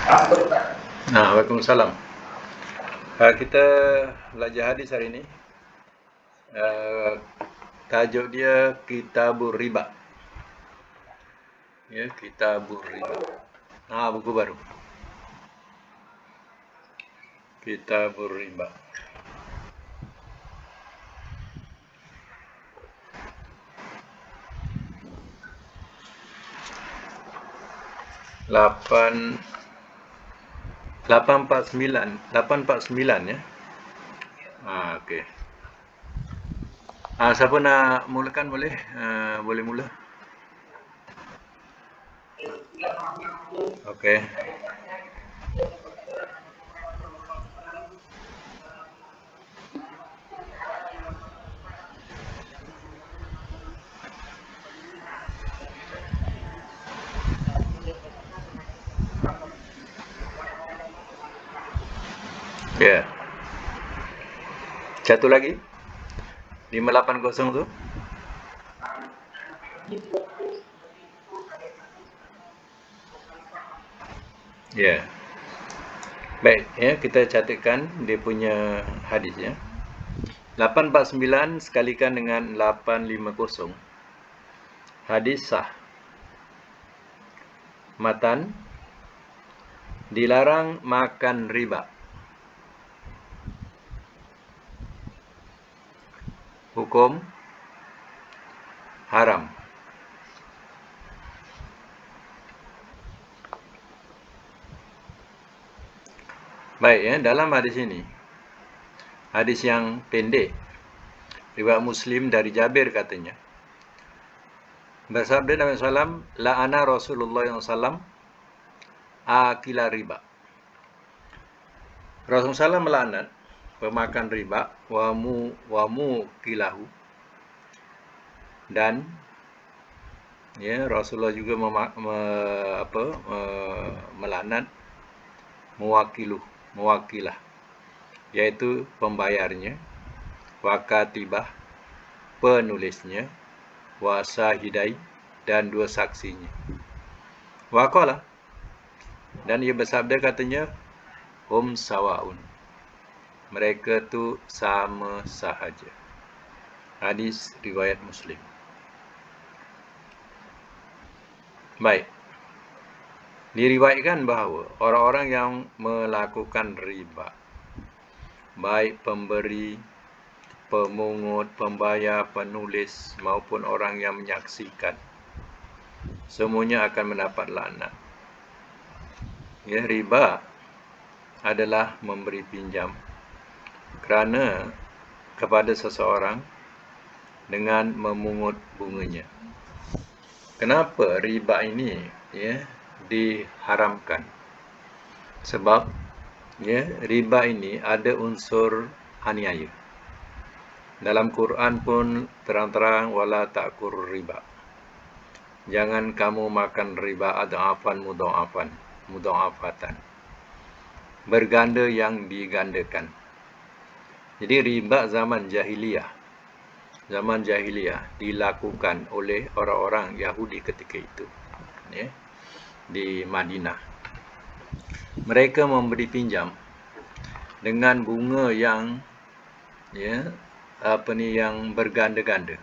Waalaikumsalam. Kita belajar hadis hari ini. Tajuk dia Kitabur Riba. Ya, Kitabur Riba. Buku baru. Kitabur Riba. Lapan 849 ya. Okey. Siapa nak mulakan boleh? Boleh mula. Okey. Ya. Satu lagi. 580 tu. Ya. Baik, ya, kita catatkan dia punya hadis ya. 849 sekalikan dengan 850. Hadis sah. Matan, dilarang makan riba. Hukum, haram. Baik ya, dalam hadis ini, hadis yang pendek, riwayat Muslim dari Jabir katanya, bersabda Nabi SAW, la'ana Rasulullah SAW akila riba. Rasulullah SAW melaknat pemakan riba, wamu kilahu, dan ya, Rasulullah juga melaknat mewakilah, yaitu pembayarnya, wakatibah, penulisnya, wasahidai, dan dua saksinya. Waqala, dan ia bersabda katanya, hum sawaun, mereka tu sama sahaja. Hadis riwayat Muslim. Baik. Diriwayatkan bahawa orang-orang yang melakukan riba, baik pemberi, pemungut, pembayar, penulis maupun orang yang menyaksikan, semuanya akan mendapat laknat. Ya, riba adalah memberi pinjam kerana kepada seseorang dengan memungut bunganya. Kenapa riba ini diharamkan? Sebab riba ini ada unsur aniaya. Dalam Quran pun terang-terang, wala ta'kur riba. Jangan kamu makan riba adhafan mudha'afatan. Berganda yang digandakan. Jadi riba zaman jahiliyah dilakukan oleh orang-orang Yahudi ketika itu, ya, di Madinah. Mereka memberi pinjam dengan bunga yang yang berganda-ganda,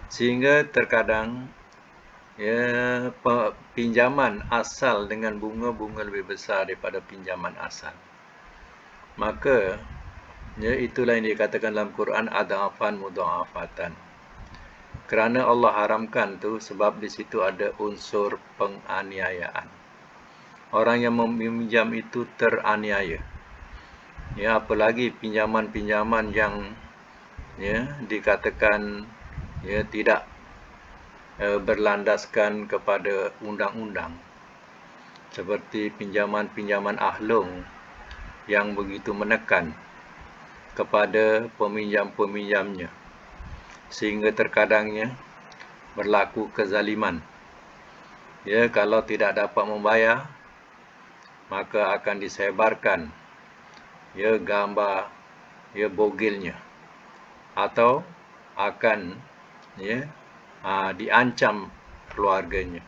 sehingga terkadang pinjaman asal dengan bunga lebih besar daripada pinjaman asal. Maka itulah yang dikatakan dalam Quran adhafan mudha'afatan. Kerana Allah haramkan tu sebab di situ ada unsur penganiayaan. Orang yang meminjam itu teraniaya. Ya, apalagi pinjaman-pinjaman yang dikatakan tidak berlandaskan kepada undang-undang, seperti pinjaman-pinjaman ahlung yang begitu menekan kepada peminjam-peminjamnya, sehingga terkadangnya berlaku kezaliman. Ya, kalau tidak dapat membayar, maka akan disebarkan gambar bogilnya, atau akan diancam keluarganya.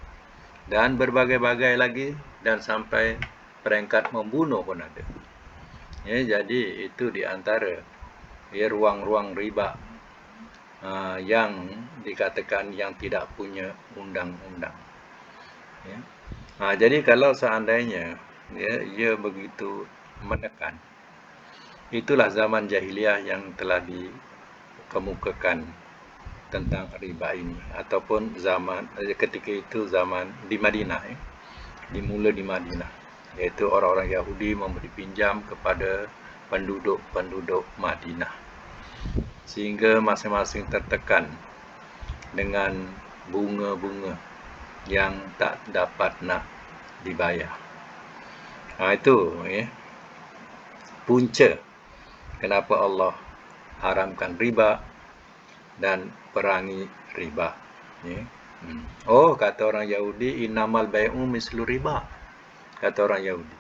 dan berbagai-bagai lagi, dan sampai peringkat membunuh pun ada. Ya, jadi itu di antara ruang-ruang riba yang dikatakan yang tidak punya undang-undang. Ya. Jadi kalau seandainya ia begitu menekan, itulah zaman jahiliyah yang telah dikemukakan tentang riba ini, ataupun zaman ketika itu zaman di Madinah, dimula di Madinah, iaitu orang-orang Yahudi memberi pinjam kepada penduduk-penduduk Madinah, sehingga masing-masing tertekan dengan bunga-bunga yang tak dapat nak dibayar. Itu punca kenapa Allah haramkan riba dan perangi riba. Kata orang Yahudi, innamal bai'u mislu riba. Kata orang Yahudi.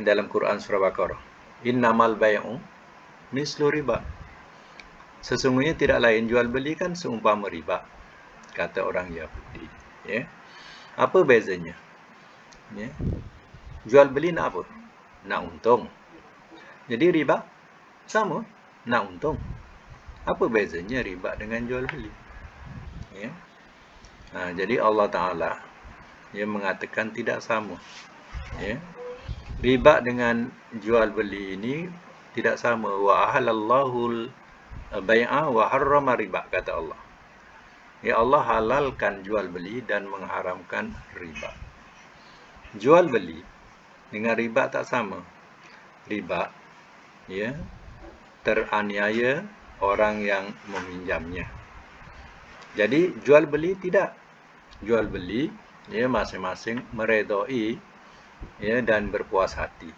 Dalam Quran surah Baqarah. Innamal bai'u mislu riba. Sesungguhnya tidak lain jual beli kan seumpama riba. Kata orang Yahudi. Apa bezanya? Jual beli nak apa? Nak untung. Jadi riba sama, nak untung. Apa bezanya riba dengan jual beli? Jadi Allah Ta'ala mengatakan tidak sama. Riba dengan jual beli ini tidak sama. Wa ahalallahul bai'a wa harrama riba, kata Allah. Allah halalkan jual beli dan mengharamkan riba. Jual beli dengan riba tak sama. Riba teraniaya orang yang meminjamnya. Jadi jual beli tidak. Jual beli masing-masing meredai dan berpuas hati.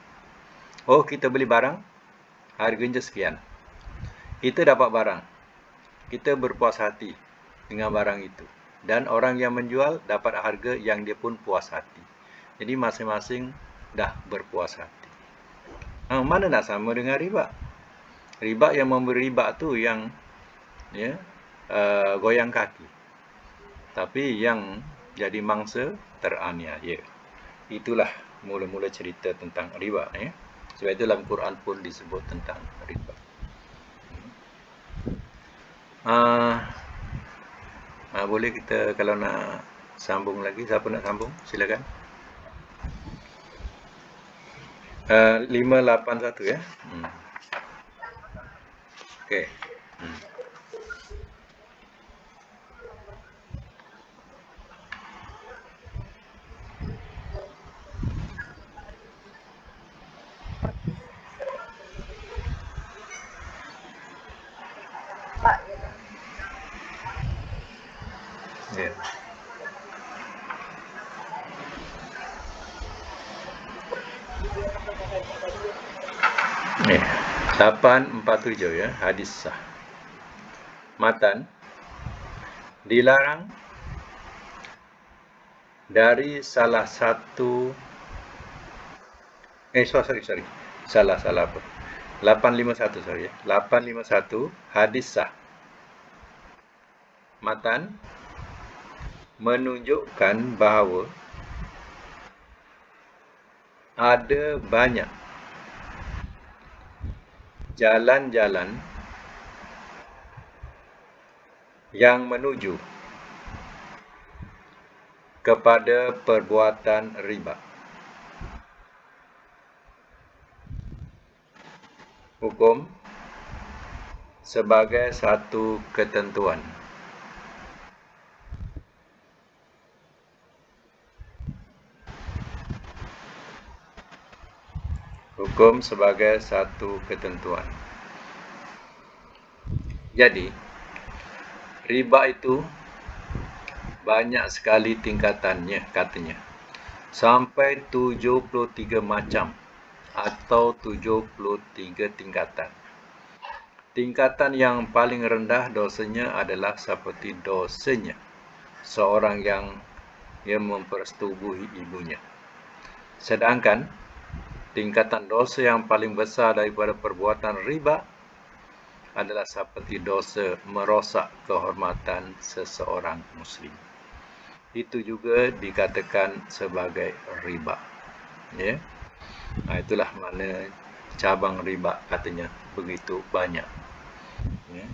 Kita beli barang, harganya sekian. Kita dapat barang, kita berpuas hati dengan barang itu, dan orang yang menjual dapat harga yang dia pun puas hati. Jadi masing-masing dah berpuas hati. Mana nak sama dengan riba? Riba yang memberi riba tu yang goyang kaki, tapi yang jadi mangsa teraniaya. Itulah mula-mula cerita tentang riba. Sebab itu dalam Quran pun disebut tentang riba. Boleh kita kalau nak sambung lagi, siapa nak sambung? Silakan. 581 ya. Okey. Ya. Ya. 847 ya, hadis sah. Matan dilarang dari salah satu sorry. Salah apa? 851 sorry ya. 851 hadis sah. Matan menunjukkan bahawa ada banyak jalan-jalan yang menuju kepada perbuatan riba. Hukum sebagai satu ketentuan. Hukum sebagai satu ketentuan. Jadi, riba itu banyak sekali tingkatannya katanya. Sampai 73 macam atau 73 tingkatan. Tingkatan yang paling rendah dosanya adalah seperti dosanya seorang yang mempersetubuhi ibunya. Sedangkan tingkatan dosa yang paling besar daripada perbuatan riba adalah seperti dosa merosak kehormatan seseorang Muslim. itu juga dikatakan sebagai riba. Ya. Itulah makna cabang riba, katanya begitu banyak. Ya.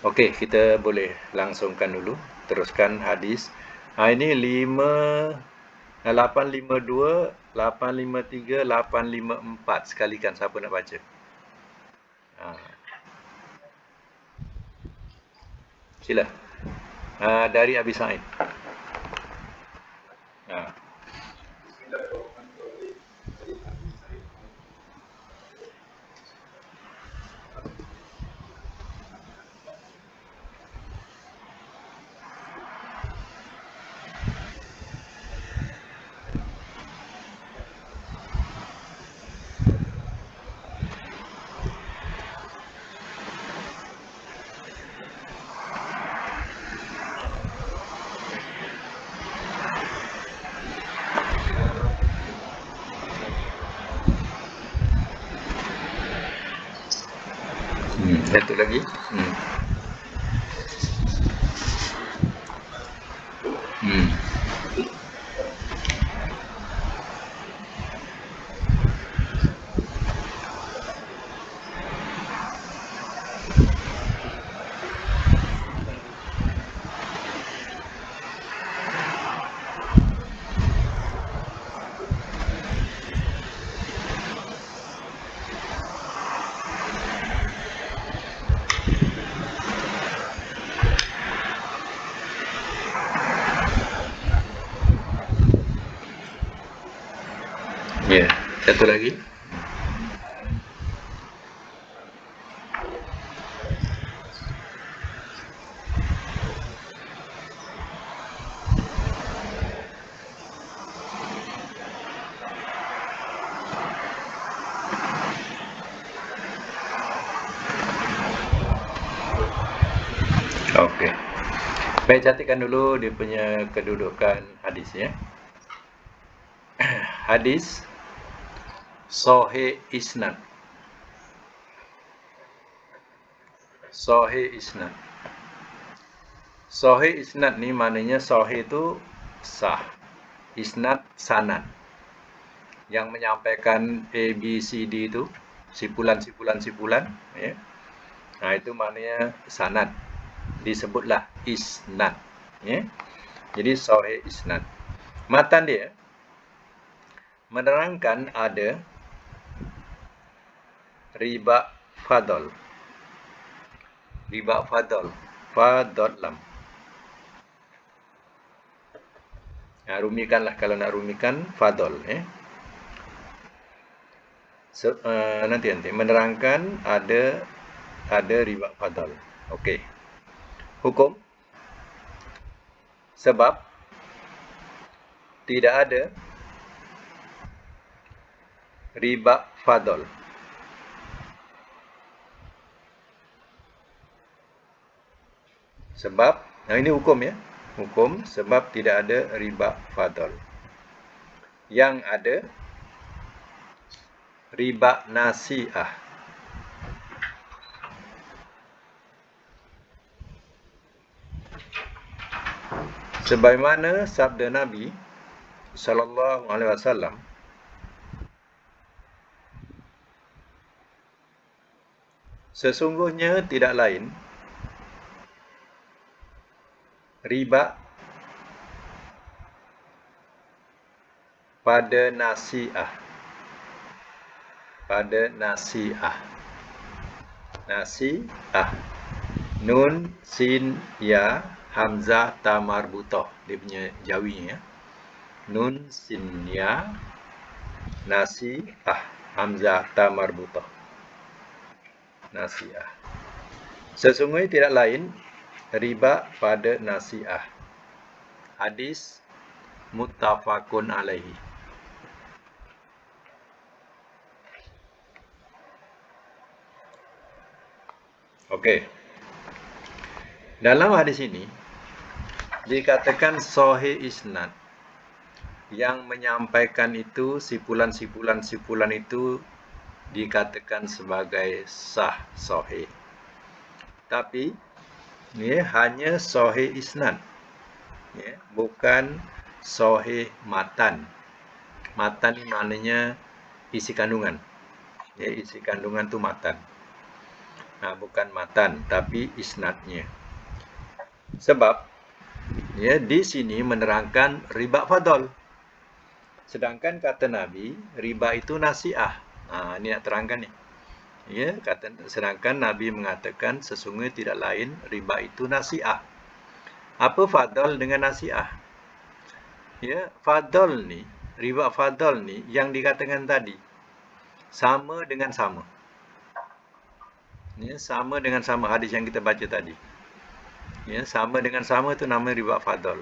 Okey, kita boleh langsungkan dulu. Teruskan hadis. Ini 852, 853, 854. Sekalikan, siapa nak baca? Ha, sila. Dari Abi Sa'id. Ha. Satu lagi. Hmm. Ya, satu lagi. Okey. Baik, cantikkan dulu dia punya kedudukan hadis, ya. Hadis Sahih Isnad. Sahih Isnad. Sahih Isnad ni maknanya sahih itu sah. Isnad sanad. Yang menyampaikan A, B, C, D itu sipulan, ya. Itu maknanya sanad. Disebutlah isnad, ya. Jadi sahih isnad. Matan dia menerangkan ada riba fadl. Riba fadl. Fadl lam. Rumikanlah kalau nak rumikan fadl, ya. Nanti menerangkan ada riba fadl. Okey. Hukum sebab tidak ada riba fadl. Sebab, ini hukum, ya. Hukum sebab tidak ada riba fadl. Yang ada riba nasi'ah. Sebagaimana sabda Nabi sallallahu alaihi wasallam, sesungguhnya tidak lain riba pada nasi'ah. Pada nasi'ah. Nasi'ah. Nun, sin, ya, hamzah, ta marbutah. Dia punya jawinya, ya. Nun, sin, ya, nasi'ah, hamzah, ta marbutah. Nasi'ah. Sesungguhnya tidak lain riba pada nasi'ah. Hadis muttafaqun alaihi. Okey. Dalam hadis ini dikatakan sahih isnad. Yang menyampaikan itu sipulan itu dikatakan sebagai sah, sahih. Tapi ini hanya sahih isnad. Ya, bukan sahih matan. Matan ni maknanya isi kandungan. Ya, isi kandungan tu matan. Nah, bukan matan, tapi isnadnya. Sebab ya di sini menerangkan riba fadl. Sedangkan kata Nabi, riba itu nasiah. Ini nak terangkan ni. Ya, sedangkan Nabi mengatakan sesungguhnya tidak lain riba itu nasiah. Apa fadl dengan nasiah? Ya, fadl ni, riba fadl ni yang dikatakan tadi sama dengan sama. Ya, sama dengan sama hadis yang kita baca tadi. Ya, sama dengan sama itu nama riba fadl.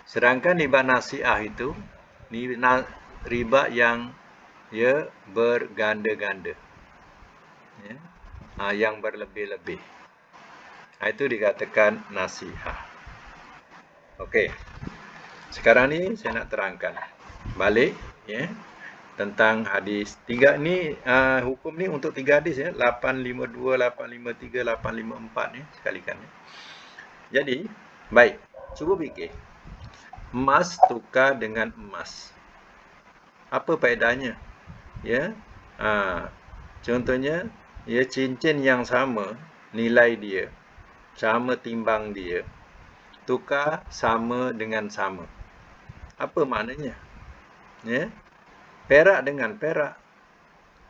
Sedangkan riba nasiah itu riba yang ya berganda-ganda. Ya. Yang berlebih-lebih. Itu dikatakan nasiah. Okey. Sekarang ni saya nak terangkan balik ya tentang hadis. Hukum ni untuk 3 hadis ya, 852, 853, 854 ni sekalikan ya. Jadi, baik. Cuba fikir. Emas tukar dengan emas. Apa faedahnya? Ya. Contohnya, ya cincin yang sama nilai dia, sama timbang dia, tukar sama dengan sama. Apa maknanya? Ya. Perak dengan perak.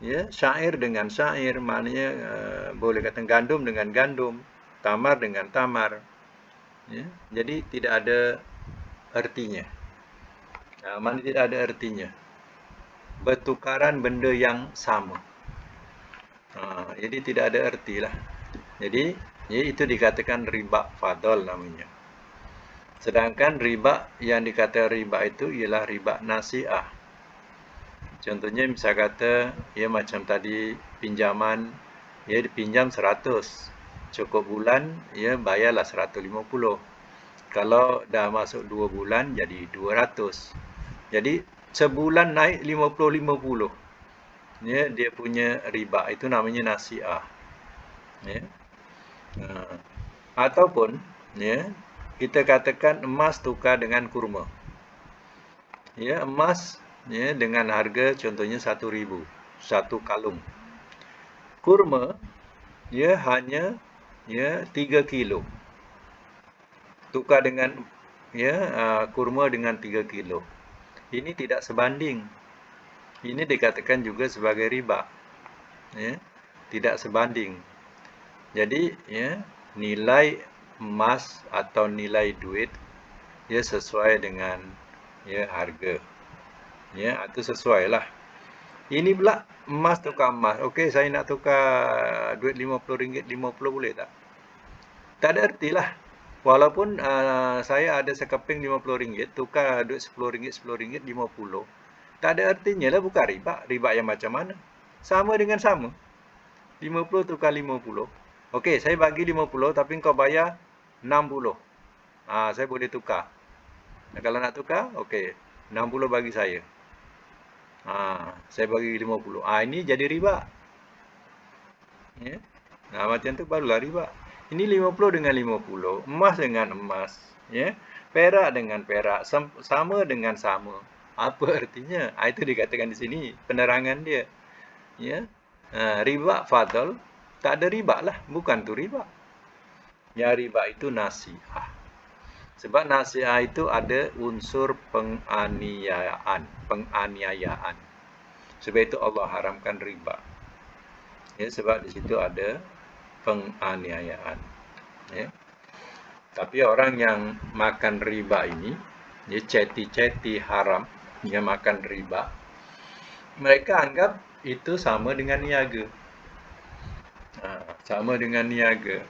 Ya, syair dengan syair, maknanya boleh kata gandum dengan gandum, tamar dengan tamar. Ya. Jadi tidak ada artinya. Maknanya tidak ada artinya. Bertukaran benda yang sama. Jadi tidak ada artilah. Jadi ya, itu dikatakan riba fadl namanya. Sedangkan riba yang dikata riba itu ialah riba nasiah. Contohnya misal kata ya macam tadi pinjaman ya dipinjam 100. Cukup bulan ya bayarlah 150. Kalau dah masuk 2 bulan jadi 200. Jadi sebulan naik 50. Ya, dia punya riba itu namanya nasiah. Ya. Ataupun ya kita katakan emas tukar dengan kurma. Ya, emas ya dengan harga contohnya 1.000 satu kalung. Kurma ya hanya ya 3 kilo. Tukar dengan ya kurma dengan 3 kilo. Ini tidak sebanding. Ini dikatakan juga sebagai riba. Ya, tidak sebanding. Jadi ya nilai emas atau nilai duit ya sesuai dengan ya harga. Ya, itu sesuai lah. Ini pula emas tukar emas. Okey, saya nak tukar duit RM50, 50 boleh tak? Tak ada ertilah. Walaupun saya ada sekeping RM50, tukar duit RM10, RM10, 50. Tak ada artinya lah, bukan riba. Riba yang macam mana? Sama dengan sama. 50 tukar 50. Okey, saya bagi 50 tapi kau bayar 60. Saya boleh tukar. Kalau nak tukar, okey. 60 bagi saya. Saya bagi 50. Ini jadi riba. Ya. Macam tu barulah riba. Ini 50 dengan 50. Emas dengan emas. Ya. Perak dengan perak. Sama dengan sama. Apa artinya? Itu dikatakan di sini. Penerangan dia. Ya. Riba fadl. Tak ada riba lah. Bukan tu riba. Yang riba itu nasiah. Sebab nasiah itu ada unsur penganiayaan. Sebab itu Allah haramkan riba. Ya, sebab di situ ada penganiayaan. Ya. Tapi orang yang makan riba ini, dia ceti-ceti haram, dia makan riba, mereka anggap itu sama dengan niaga. Sama dengan niaga.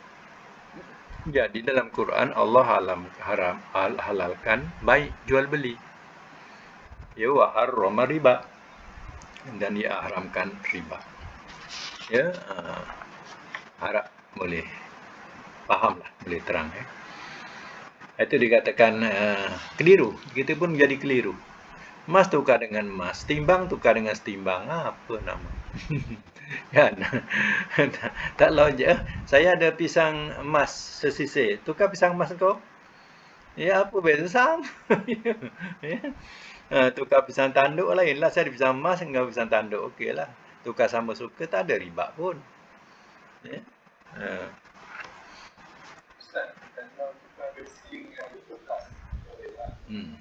Jadi dalam Quran Allah halalkan baik jual beli. Ya wa harrama riba. Dan dia haramkan riba. Ya, harap boleh fahamlah, boleh terang ya. Itu dikatakan keliru. Kita pun jadi keliru. Emas tukar dengan emas, timbang tukar dengan setimbang. Apa nama? Kan? Tak logik. Saya ada pisang emas sesisir. Tukar pisang emas kau. Ya apa beza sama. Ya. Tukar pisang tanduk lain lah. Saya ada pisang emas dengan pisang tanduk. Okey lah. Tukar sama suka tak ada riba pun. Ya. Ha. Hmm.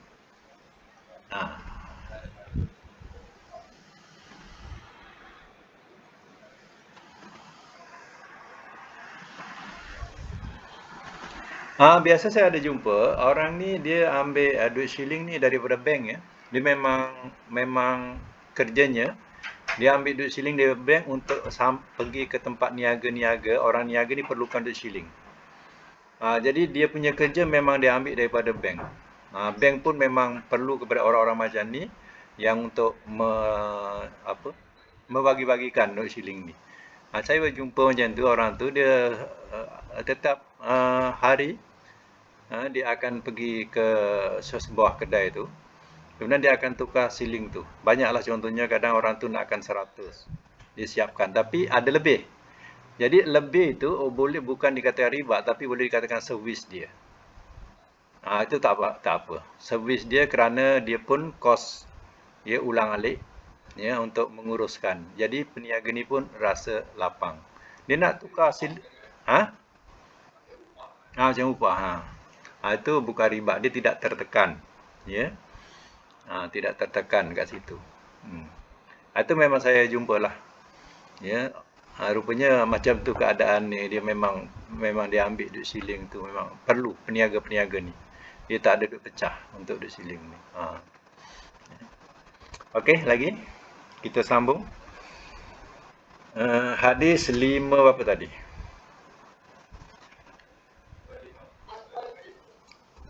Ha. Biasa saya ada jumpa orang ni dia ambil duit shilling ni daripada bank ya. Dia memang memang kerjanya dia ambil duit shilling dari bank untuk pergi ke tempat niaga-niaga. Orang niaga ni perlukan duit shilling. Jadi dia punya kerja memang dia ambil daripada bank. Bank pun memang perlu kepada orang-orang macam ni yang untuk apa? Membagi-bagikan duit shilling ni. Saya berjumpa macam tu orang tu dia tetap hari dia akan pergi ke sebuah kedai tu. Kemudian dia akan tukar shilling tu. Banyaklah contohnya kadang orang tu nakkan 100. Dia siapkan tapi ada lebih. Jadi lebih itu boleh bukan dikatakan riba tapi boleh dikatakan servis dia. Itu tak apa, tak apa. Servis dia kerana dia pun kos dia ulang-alik ya untuk menguruskan. Jadi peniaga ni pun rasa lapang. Dia nak tukar ha? Macam upah itu bukan riba, dia tidak tertekan. Ya. Tidak tertekan kat situ. Itu memang saya jumpalah. Ya. Rupanya macam tu keadaan ni dia memang memang dia ambil duit shilling tu memang perlu peniaga-peniaga ni. Dia tak ada duit pecah untuk duit shilling ni. Okey, lagi kita sambung. Hadis 5 berapa tadi?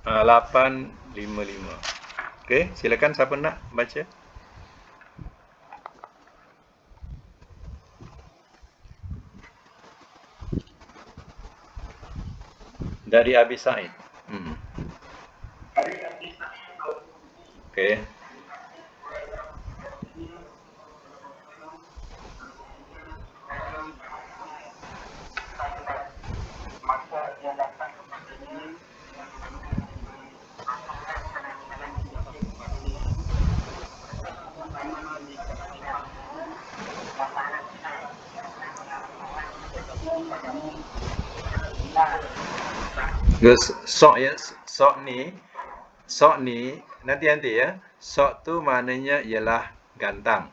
855. Okey, silakan siapa nak baca? Dari Abi Sa'id. Okey. Terus sok ni nanti ya. Sok tu maknanya ialah gantang.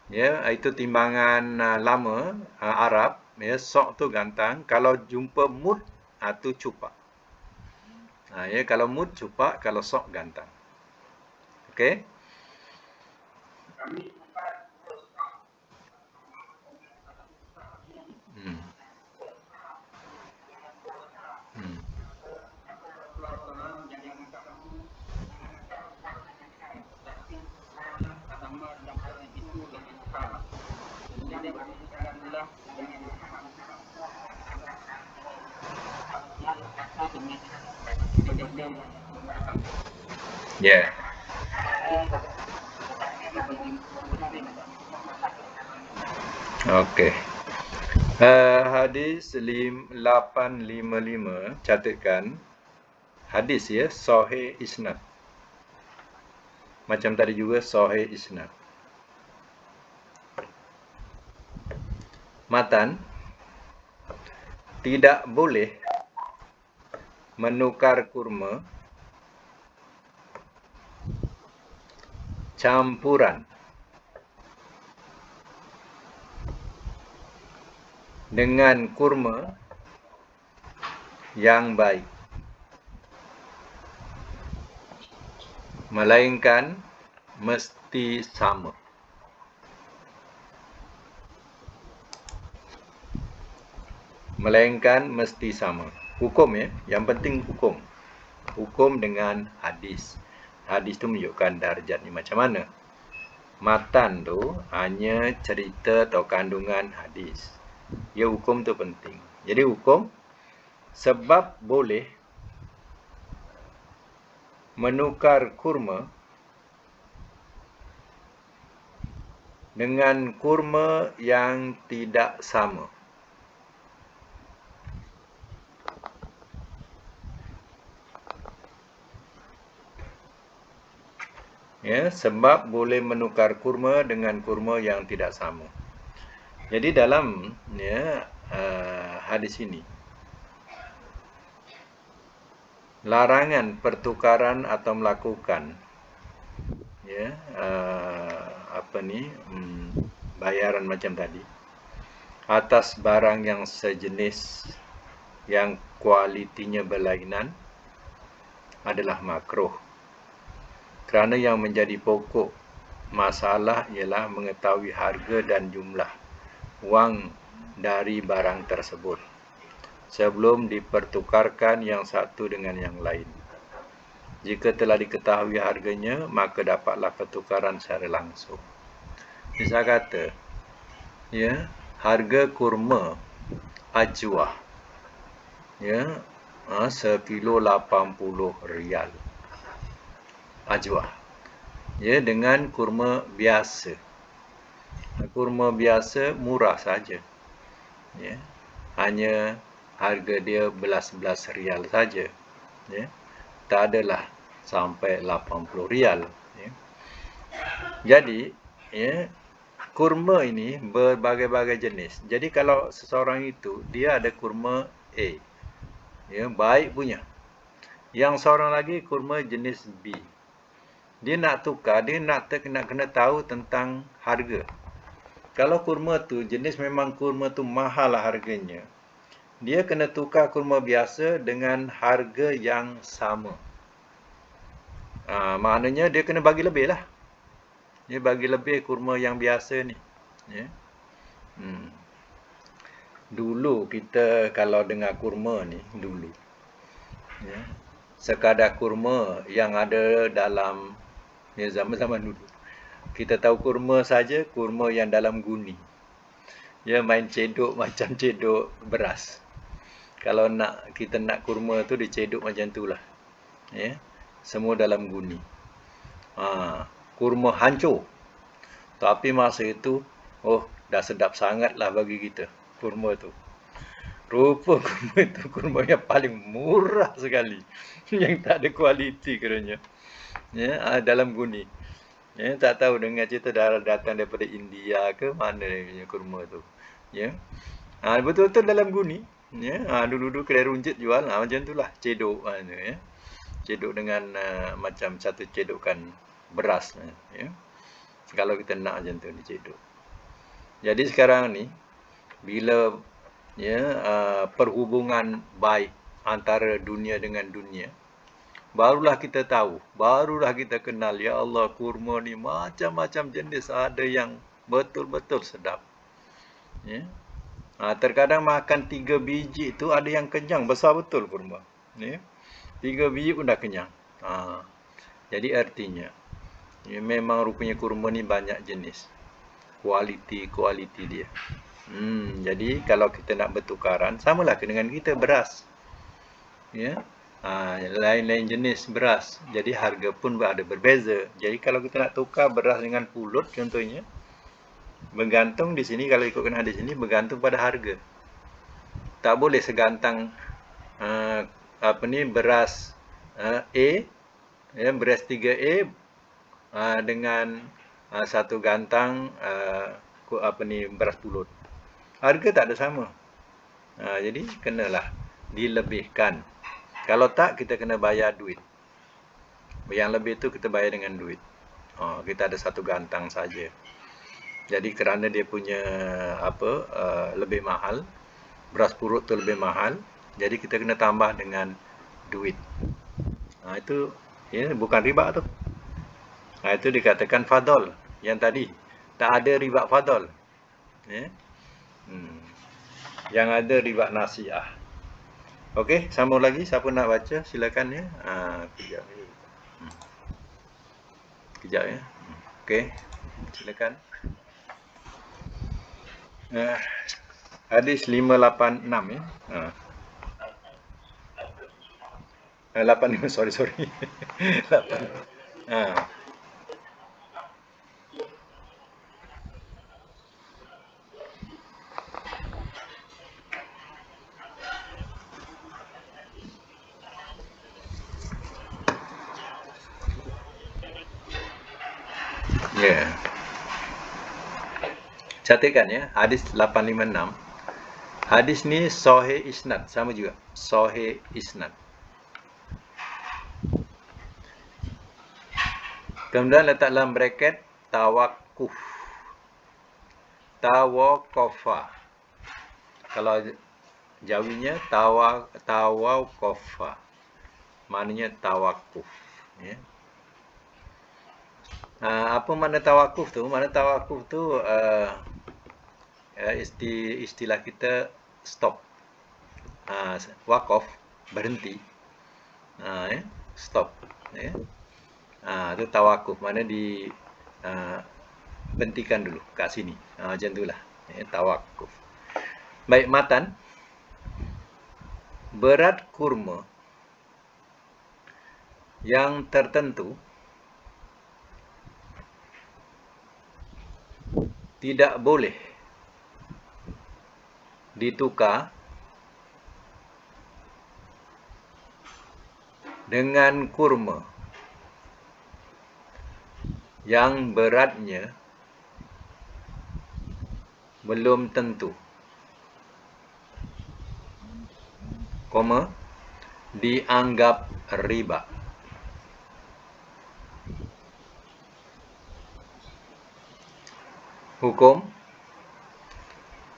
Ya, itu timbangan lama Arab, ya, sok tu gantang. Kalau jumpa mud, tu cupak. Ya, kalau mud cupak, kalau sok gantang. Okey? Hmm. Hmm. Ya. Okey. Hadis 855 catatkan hadis ya sahih isnad. Macam tadi juga sahih isnad. Matan tidak boleh menukar kurma campuran dengan kurma yang baik, melainkan mesti sama. Melainkan mesti sama. Hukum ya, yang penting hukum. Hukum dengan hadis. Hadis tu menunjukkan darjat ni macam mana. Matan tu hanya cerita atau kandungan hadis. Ya, hukum tu penting. Jadi hukum sebab boleh menukar kurma dengan kurma yang tidak sama. Ya, sebab boleh menukar kurma dengan kurma yang tidak sama. Jadi dalam hadis ini, larangan pertukaran atau melakukan ya apa ni bayaran macam tadi atas barang yang sejenis yang kualitinya berlainan adalah makruh. Kerana yang menjadi pokok masalah ialah mengetahui harga dan jumlah wang dari barang tersebut sebelum dipertukarkan yang satu dengan yang lain. Jika telah diketahui harganya, maka dapatlah pertukaran secara langsung. Misal kata, ya, harga kurma ajwa, ya, sekilo 80 rial. Ajwa. Ya, dengan kurma biasa. Kurma biasa murah saja. Ya. Hanya harga dia belas-belas rial saja. Ya. Tak adalah sampai 80 rial. Ya. Jadi, ya, kurma ini berbagai-bagai jenis. Jadi kalau seseorang itu dia ada kurma A, ya, baik punya. Yang seorang lagi kurma jenis B. Dia nak tukar, dia nak kena tahu tentang harga. Kalau kurma tu jenis memang kurma tu mahal lah harganya, dia kena tukar kurma biasa dengan harga yang sama. Maknanya dia kena bagi lebih lah. Dia bagi lebih kurma yang biasa ni. Ya. Dulu kita kalau dengar kurma ni, dulu, ya, sekadar kurma yang ada dalam zaman-zaman dulu. Kita tahu kurma saja, kurma yang dalam guni. Ya, main cedok macam cedok beras. Kalau kita nak kurma tu dicedok macam tu lah. Ya, semua dalam guni. Kurma hancur. Tapi masa itu, dah sedap sangat lah bagi kita kurma tu. Rupa kurma itu kurma yang paling murah sekali. Yang tak ada kualiti kerana. Ya, dalam guni. Ya, tak tahu dengar cerita datang daripada India ke mana punya kurma tu. Ya. Betul-betul dalam guni. Ya, dulu-dulu kedai runjit jual macam itulah, cedok ya. Cedok dengan macam satu cedokan beras ya. Kalau kita nak macam tu dicedok. Jadi sekarang ni bila ya perhubungan baik antara dunia dengan dunia, barulah kita tahu, barulah kita kenal, ya Allah, kurma ni macam-macam jenis, ada yang betul-betul sedap. Ya. Terkadang makan 3 biji tu ada yang kenyang, besar betul kurma. Ya. 3 biji pun dah kenyang. Jadi artinya, ya, memang rupanya kurma ni banyak jenis. Kualiti dia. Jadi kalau kita nak bertukaran, samalah dengan kita beras. Ya. Lain-lain jenis beras. Jadi harga pun ada berbeza. Jadi kalau kita nak tukar beras dengan pulut contohnya, bergantung di sini, kalau ikutkan hadis ini, bergantung pada harga. Tak boleh segantang beras A, ya, beras 3A dengan satu gantang beras pulut. Harga tak ada sama. Jadi kenalah dilebihkan. Kalau tak, kita kena bayar duit. Yang lebih tu kita bayar dengan duit. Kita ada satu gantang saja. Jadi kerana dia punya lebih mahal, beras pulut tu lebih mahal, jadi kita kena tambah dengan duit. Itu ya, bukan riba tu. Itu dikatakan fadol. Yang tadi tak ada riba fadol. Ya. Yang ada riba nasiah. Okey, sambung lagi. Siapa nak baca silakan ya. Kejap ya. Okey, silakan. Hadis 586 ya. 85, sorry. 8. Ya. Catatkan ya, hadis 856. Hadis ni sahih isnad, sama juga. Sahih isnad. Kemudian letak dalam bracket tawakuf. Tawakofa. Kalau Jawinya tawakofa. Maknanya tawakuf. Ya. Apa makna tawakuf tu? Makna tawakuf tu istilah kita stop. Wakaf, berhenti. Stop. Ya. Itu tawakuf. Mana hentikan dulu kat sini. Macam itulah. Ya, tawakuf. Baik, matan. Berat kurma yang tertentu tidak boleh ditukar dengan kurma yang beratnya belum tentu, dianggap riba. Hukum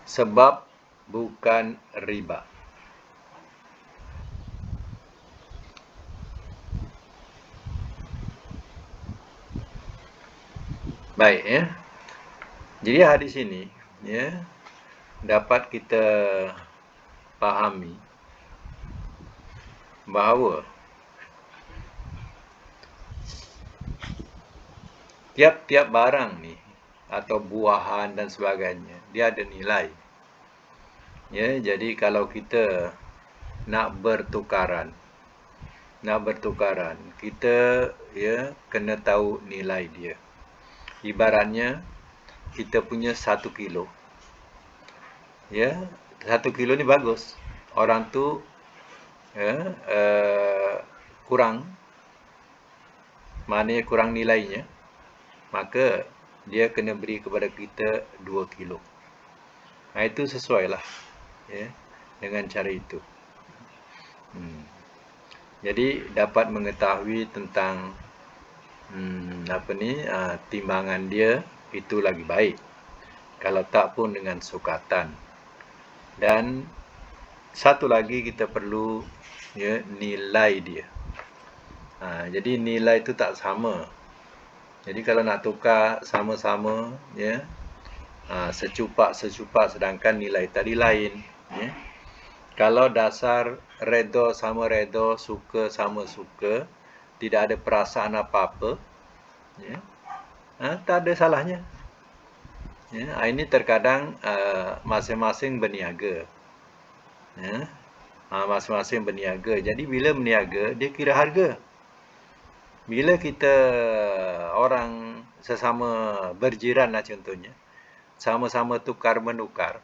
sebab bukan riba. Baik ya. Jadi hadis ini ya dapat kita pahami bahawa tiap-tiap barang ni atau buahan dan sebagainya dia ada nilai. Ya, jadi kalau kita nak bertukaran, kita ya kena tahu nilai dia. Ibaratnya kita punya 1 kilo. Ya, 1 kilo ni bagus. Orang tu ya, kurang, maknanya kurang nilainya, maka dia kena beri kepada kita 2 kilo. Itu sesuai lah ya, dengan cara itu. Jadi dapat mengetahui tentang timbangan dia itu lagi baik. Kalau tak pun dengan sukatan. Dan satu lagi kita perlu ya nilai dia. Jadi nilai itu tak sama. Jadi kalau nak tukar sama-sama ya secupak sedangkan nilai tadi lain ya. Kalau dasar redha sama redha, suka sama suka, tidak ada perasaan apa-apa ya. Tak ada salahnya. Ya, ini terkadang masing-masing berniaga. Ya. Masing-masing berniaga. Jadi bila berniaga, dia kira harga. Bila kita orang sesama berjiran lah contohnya, sama-sama tukar-menukar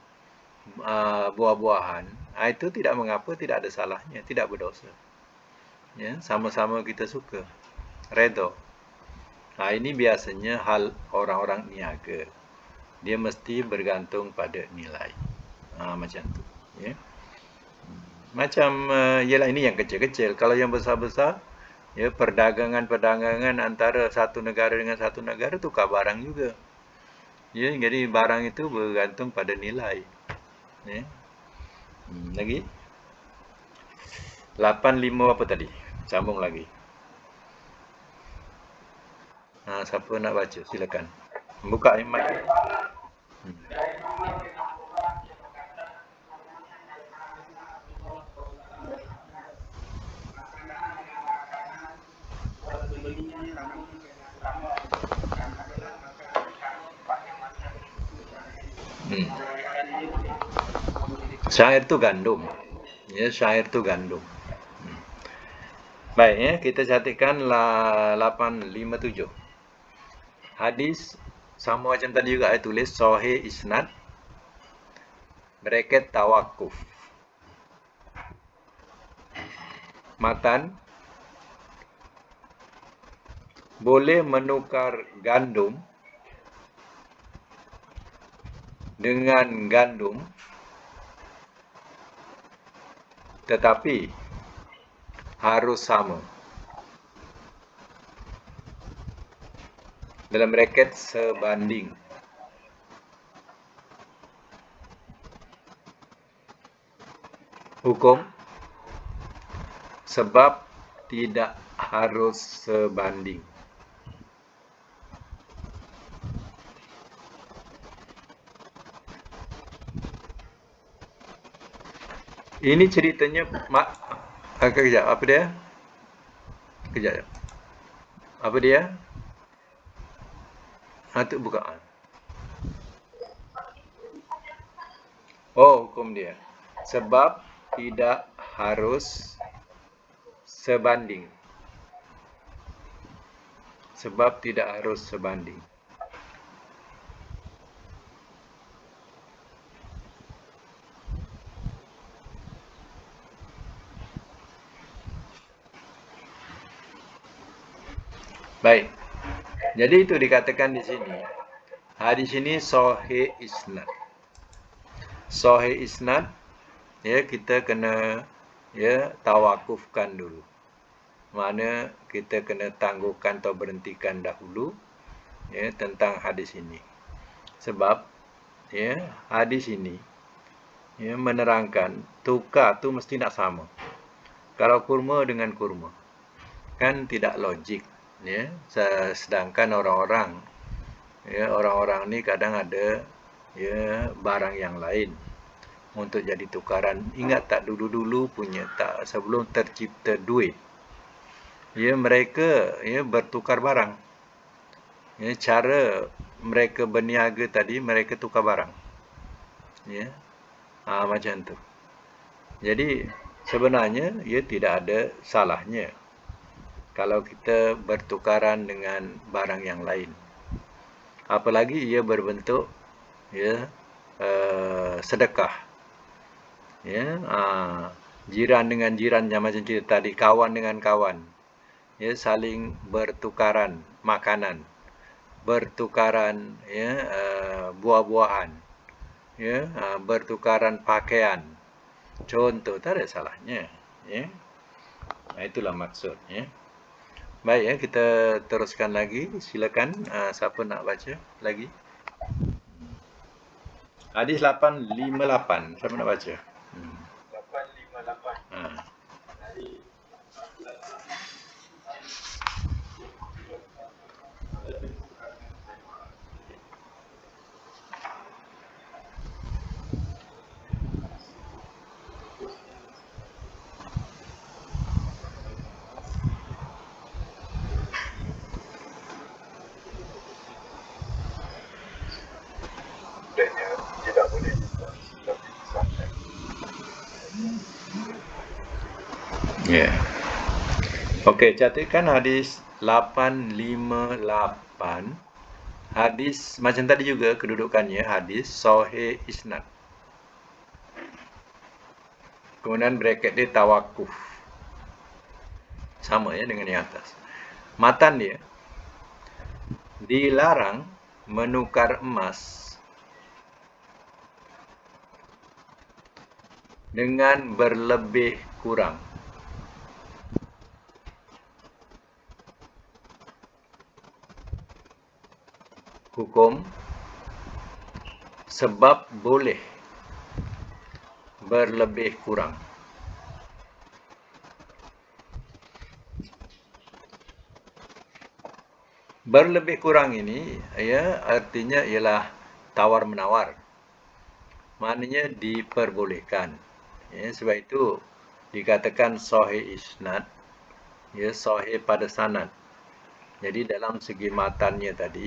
buah-buahan, itu tidak mengapa, tidak ada salahnya, tidak berdosa. Ya, sama-sama kita suka, redha. Ini biasanya hal orang-orang niaga. Dia mesti bergantung pada nilai. Macam tu. Ya. Macam, ialah ini yang kecil-kecil. Kalau yang besar-besar, ya perdagangan antara satu negara dengan satu negara tukar barang juga. Ya, jadi barang itu bergantung pada nilai. Ya. Lagi 85 apa tadi? Sambung lagi. Siapa nak baca? Silakan. Buka mic. Syair tu gandum. Ya, syair tu gandum. Baik ya, kita catatkan 857. Hadis sama macam tadi juga saya tulis sahih isnad bracket tawakuf. Matan boleh menukar gandum dengan gandum, tetapi harus sama. Dalam braket sebanding. Hukum sebab tidak harus sebanding. Ini ceritanya kejap, apa dia? Kejap. Apa dia? Itu bukaan. Oh, hukum dia. Sebab tidak harus sebanding. Sebab tidak harus sebanding. Baik. Jadi itu dikatakan di sini. Hadis ini sahih isnad. Sahih isnad, ya, kita kena tawakufkan dulu. Mana kita kena tangguhkan atau berhentikan dahulu tentang hadis ini. Sebab hadis ini menerangkan tukar tu mesti nak sama. Kalau kurma dengan kurma, kan tidak logik. Sedangkan orang-orang ni kadang ada barang yang lain untuk jadi tukaran. Ingat tak dulu-dulu punya, tak sebelum tercipta duit, mereka bertukar barang. Cara mereka berniaga tadi, mereka tukar barang. Macam tu. Jadi sebenarnya tidak ada salahnya kalau kita bertukaran dengan barang yang lain. Apalagi ia berbentuk sedekah. Jiran dengan jiran, yang macam cerita tadi, kawan dengan kawan. Saling bertukaran makanan, bertukaran buah-buahan, bertukaran pakaian. Contoh, tak ada salahnya. Itulah maksud. Baik, kita teruskan lagi. Silakan, siapa nak baca lagi? Hadis 858. Siapa nak baca? 858. Okey, catatkan hadis 858. Hadis macam tadi juga kedudukannya, hadis sahih isnad. Kemudian bracket dia tawakuf. Sama dengan yang atas. Matan dia, dilarang menukar emas dengan berlebih kurang. Hukum sebab boleh berlebih kurang. Berlebih kurang ini artinya ialah tawar-menawar. Maknanya diperbolehkan. Sebab itu dikatakan sahih isnad, sahih pada sanad. Jadi dalam segi matannya tadi,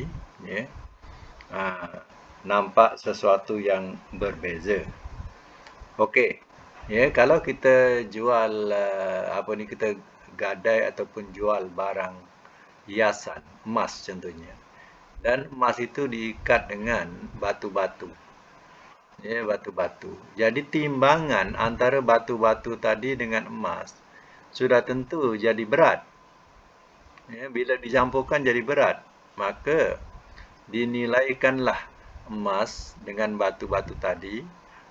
nampak sesuatu yang berbeza. Okey, kalau kita jual kita gadai ataupun jual barang hiasan, emas contohnya, dan emas itu diikat dengan batu-batu. Batu-batu. Jadi timbangan antara batu-batu tadi dengan emas sudah tentu jadi berat. Bila dicampurkan jadi berat, maka dinilaikanlah emas dengan batu-batu tadi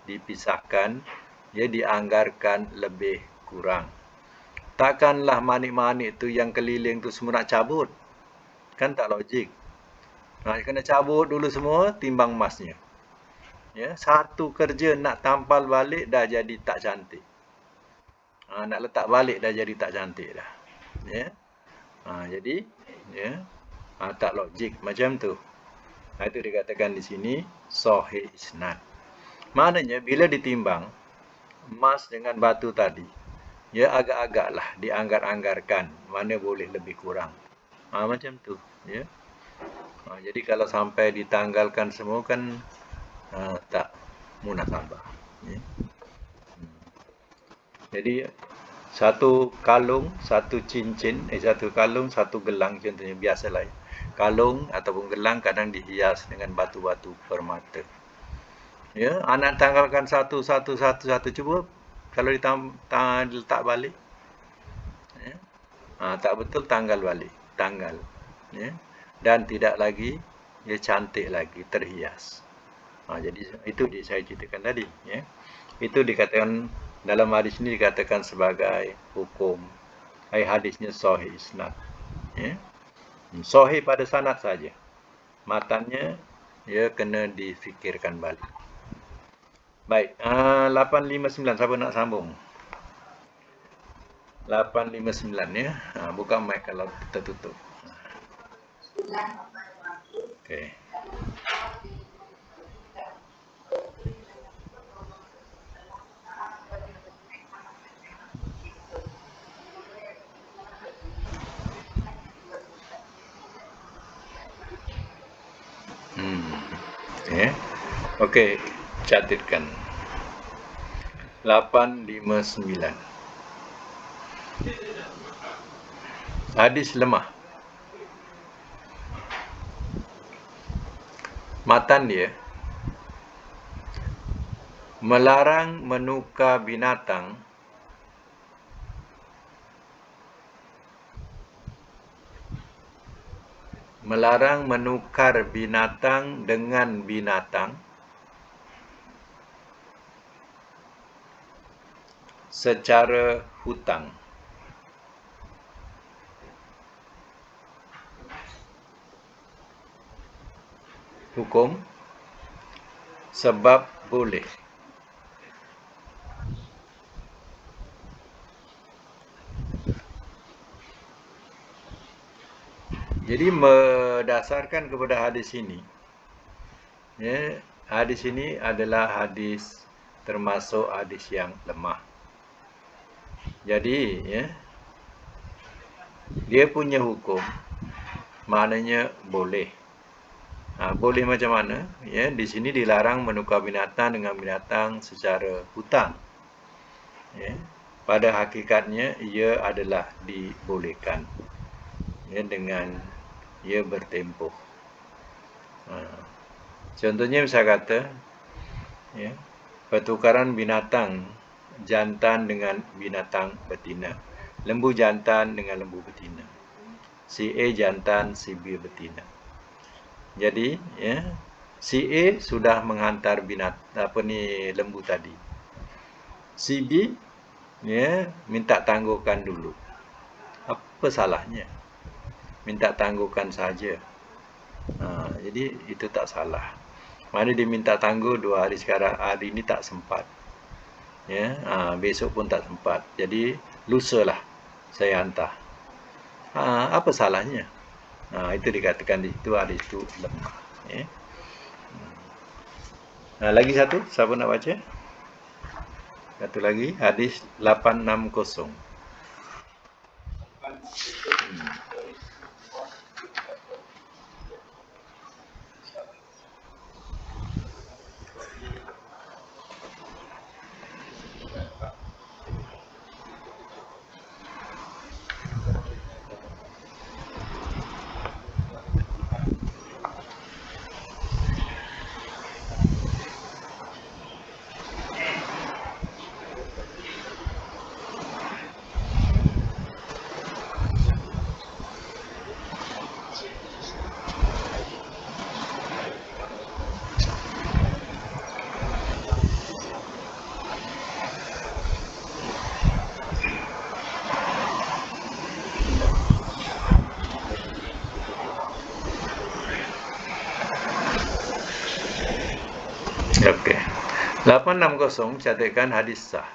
dipisahkan, dia dianggarkan lebih kurang. Takkanlah manik-manik tu yang keliling tu semua nak cabut. Kan tak logik. Kena cabut dulu semua, timbang emasnya. Ya, satu kerja nak tampal balik dah jadi tak cantik. Nak letak balik dah jadi tak cantik dah. Ya. Jadi ya, tak logik macam tu. Itu dikatakan di sini sahih isnad. Maknanya bila ditimbang emas dengan batu tadi, ya agak-agaklah dianggar-anggarkan mana boleh lebih kurang. Macam tu, ya. Jadi kalau sampai ditanggalkan semua kan tak munasabah. Ya. Jadi satu kalung, satu cincin, satu kalung, satu gelang contohnya biasalah. Kalung ataupun gelang kadang dihias dengan batu-batu permata. Ya, anak tanggalkan satu, cuba kalau diletak balik. Ya. Tak betul, tanggal balik. Tanggal. Ya. Dan tidak lagi, dia cantik lagi, terhias. Jadi itu saya ceritakan tadi. Ya. Itu dikatakan dalam hadis ini dikatakan sebagai hukum. Hadisnya sahih isnad. Ya. Sahih pada sanad saja. Matannya dia kena difikirkan balik. Baik, 859 siapa nak sambung? 859 ya. Buka mic kalau tertutup. Okey. Okey, catatkan. 859. Hadis lemah. Matan dia melarang menukar binatang dengan binatang secara hutang. Hukum sebab boleh. Jadi berdasarkan kepada hadis ini, ya, hadis ini adalah hadis termasuk hadis yang lemah. Jadi, ya, dia punya hukum maknanya boleh. Boleh macam mana? Ya, di sini dilarang menukar binatang dengan binatang secara hutang. Ya, pada hakikatnya ia adalah dibolehkan. Ya, dengan ia bertempuh. Contohnya saya kata, ya, pertukaran binatang jantan dengan binatang betina, lembu jantan dengan lembu betina, si A jantan, si B betina. Jadi, ya, si A sudah menghantar lembu tadi. Si B, ya, minta tangguhkan dulu. Apa salahnya? Minta tangguhkan saja. Jadi itu tak salah. Mana dia minta tangguh 2 hari sekarang, hari ini tak sempat. Ya, besok pun tak sempat. Jadi lusalah saya hantar. Apa salahnya? Itu dikatakan di situ hadis itu lemah. Ya. Lagi satu, siapa nak baca? Satu lagi, hadis 860. 860 catatkan hadis sah.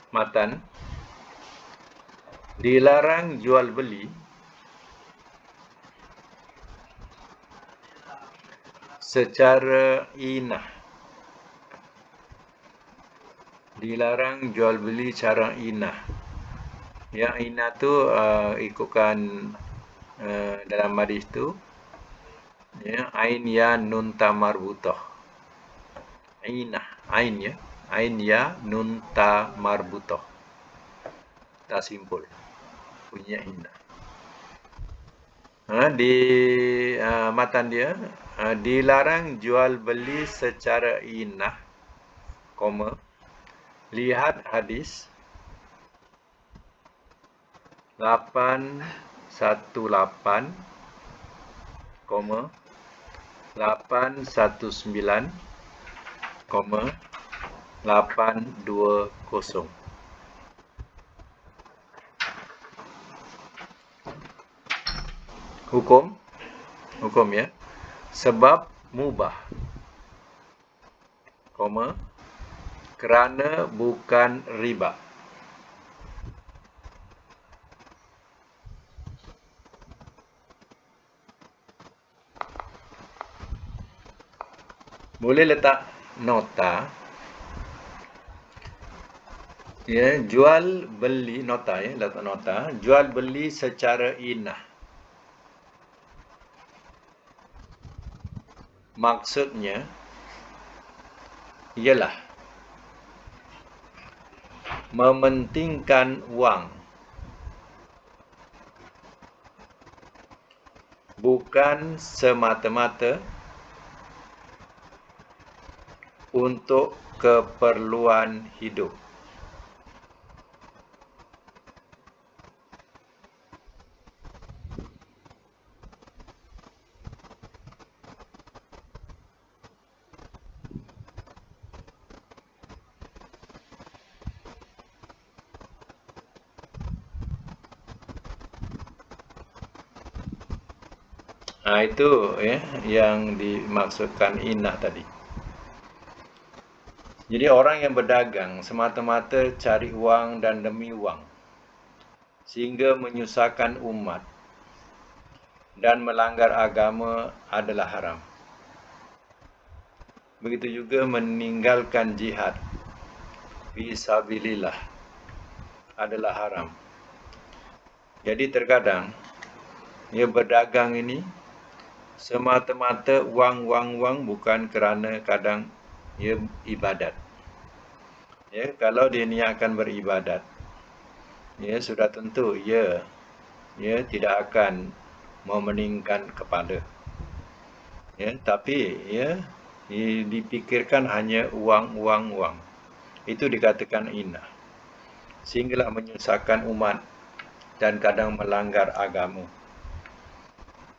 Matan, dilarang jual beli secara inah. Dilarang jual beli cara inah. Yang inah tu ikutkan dalam hadis tu, ya, ain ya nun ta marbutah. Inah, ain ya, ain ya nun ta marbutah. Tak simpul. Punya inah. Di matan dia, dilarang jual beli secara inah, koma, lihat hadis 818, 819, 820. Hukum ya, sebab mubah, koma, kerana bukan riba. Boleh letak nota, ya, jual beli, nota ya, letak nota, jual beli secara inah. Maksudnya ialah mementingkan wang, bukan semata-mata untuk keperluan hidup. Itu ya yang dimaksudkan inah tadi. Jadi orang yang berdagang semata-mata cari wang dan demi wang, sehingga menyusahkan umat dan melanggar agama adalah haram. Begitu juga meninggalkan jihad fi sabilillah adalah haram. Jadi terkadang ia berdagang ini semata-mata wang, bukan kerana kadang ia ibadat. Ya, kalau dia niatkan beribadat, ya sudah tentu ia tidak akan memeningkan kepala. Ya, tapi ya dipikirkan hanya wang. Itu dikatakan inah. Sehinggalah menyusahkan umat dan kadang melanggar agama.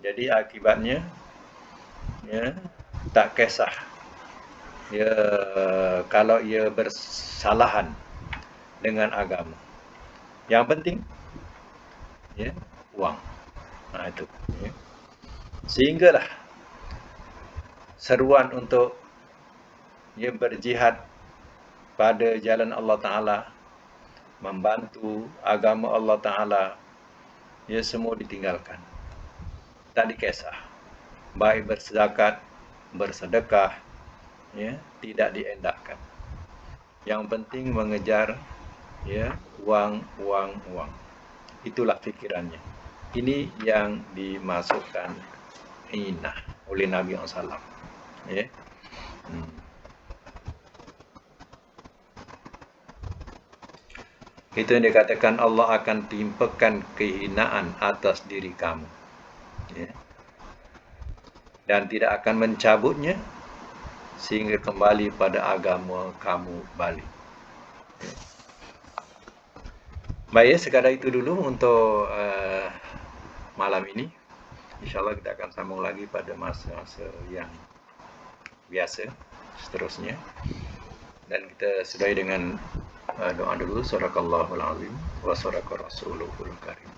Jadi akibatnya ya tak kisah ya kalau ia bersalahan dengan agama. Yang penting ya wang. Itu ya. Sehinggalah seruan untuk ia berjihad pada jalan Allah Ta'ala, membantu agama Allah Ta'ala, ia semua ditinggalkan. Tak dikisah. Baik berzakat, bersedekah, ya, tidak diendahkan. Yang penting mengejar ya wang. Itulah fikirannya. Ini yang dimasukkan inah oleh Nabi SAW. Ya. Itu yang dikatakan Allah akan timpakan kehinaan atas diri kamu. Ya. Dan tidak akan mencabutnya sehingga kembali pada agama kamu balik. Ya. Baik, sekadar itu dulu untuk malam ini. InsyaAllah kita akan sambung lagi pada masa-masa yang biasa seterusnya. Dan kita sudahi dengan doa dulu. Sadaqallahul azim wa sadaqa rasuluhul karim.